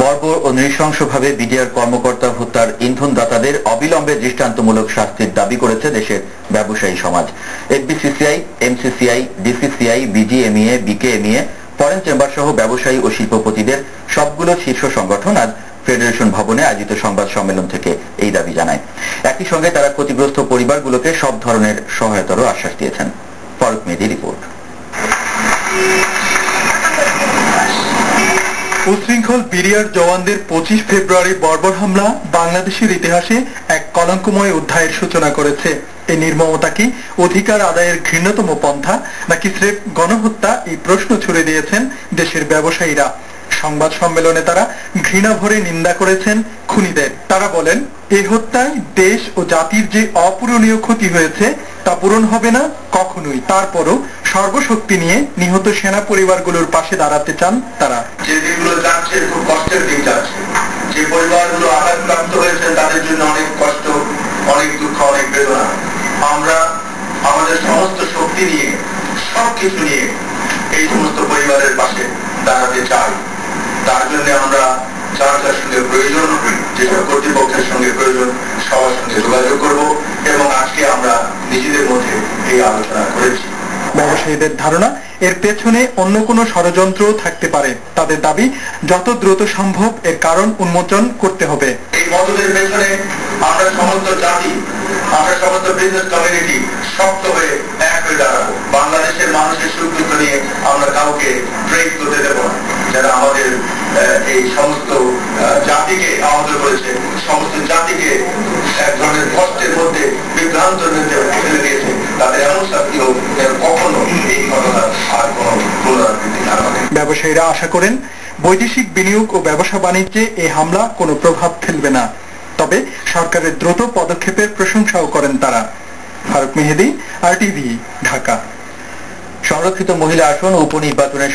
বর্বর ও নৃশংসভাবে বিডিআর কর্মকর্তা হত্যার ইন্ধনদাতাদের অবিলম্বে দৃষ্টান্তমূলক শাস্তির দাবি করেছে দেশের ব্যবসায়ী সমাজ। FBCCI, MCCI, DCCI, BGMEA, BKMEA, foreign chamber সহ ব্যবসায়ী ও শিল্পপতিদের সবগুলো শীর্ষ সংগঠন আজ ফেডারেশন ভবনে আয়োজিত সংবাদ সম্মেলন থেকে এই দাবি জানায়। একই সঙ্গে তারা ক্ষতিগ্রস্ত পরিবারগুলোকে সব ধরনের সহায়তারও আশ্বাস দিয়েছেন। ফারুক মেহেদী রিপোর্ট। উশৃঙ্খল বিডিআর জওয়ানদের 25 ফেব্রুয়ারি বর্বর হামলা বাংলাদেশের ইতিহাসে এক কলঙ্কময় অধ্যায়ের সূচনা করেছে। এই নির্মমতা কি অধিকার আদায়ের ঘৃণ্যতম পন্থা নাকি স্রেফ গণহত্যা, এই প্রশ্ন ছুড়ে দিয়েছেন দেশের ব্যবসায়ীরা। সংবাদ সম্মেলনে তারা ঘৃণা ভরে নিন্দা করেছেন খুনিদের। তারা বলেন, এই হত্যায় দেশ ও জাতির যে অপূরণীয় ক্ষতি হয়েছে তা পূরণ হবে না কখনোই। তারপরও সর্বশক্তি নিয়ে নিহত সেনা পরিবারগুলোর পাশে দাঁড়াতে চান তারা। যে দিনগুলো যাচ্ছে খুব কষ্টের দিন যাচ্ছে, যে পরিবারগুলো আঘাতপ্রাপ্ত হয়েছে তাদের জন্য অনেক কষ্ট, অনেক দুঃখ, অনেক বেদনা। আমরা আমাদের সমস্ত শক্তি নিয়ে, সবকিছু নিয়ে এই সমস্ত পরিবারের পাশে দাঁড়াতে চাই। তার জন্য আমরা যার যার সঙ্গে প্রয়োজন, যেসব কর্তৃপক্ষের সঙ্গে প্রয়োজন, সবার সঙ্গে যোগাযোগ করব এবং আজকে আমরা নিজেদের মধ্যে এই আলোচনা করেছি। ব্যবসায়ীদের ধারণা, এর পেছনে অন্য কোনো ষড়যন্ত্র থাকতে পারে। তাদের দাবি, যত দ্রুত সম্ভব এর কারণ উন্মোচন করতে হবে। এই মতদের পেছনে আমরা সমস্ত জাতি, আমরা সমস্ত বিজনেস কমিউনিটি শক্ত হয়ে এক হয়ে দাঁড়াবো। বাংলাদেশের মানুষের সুখ দুঃখ নিয়ে আমরা কাউকে ব্রেক করতে দেব না। যারা আমাদের এই সমস্ত জাতিকে আহত করেছে, সমস্ত জাতিকে এক ধরনের কষ্টের মধ্যে, বিভ্রান্তের মধ্যে ফেলে দিয়েছে, তাদের এমন শাস্তি হোক কখনো এই ঘটনা আর কোনো পুনরাবৃত্তি না হবে। ব্যবসায়ীরা আশা করেন, বৈদেশিক বিনিয়োগ ও ব্যবসা বাণিজ্যে এই হামলা কোনো প্রভাব ফেলবে না। তবে সরকারের দ্রুত পদক্ষেপের প্রশংসাও করেন তারা। ফারুক মেহেদী, RTV, ঢাকা। সংরক্ষিত মহিলা আসন উপনির্বাচনের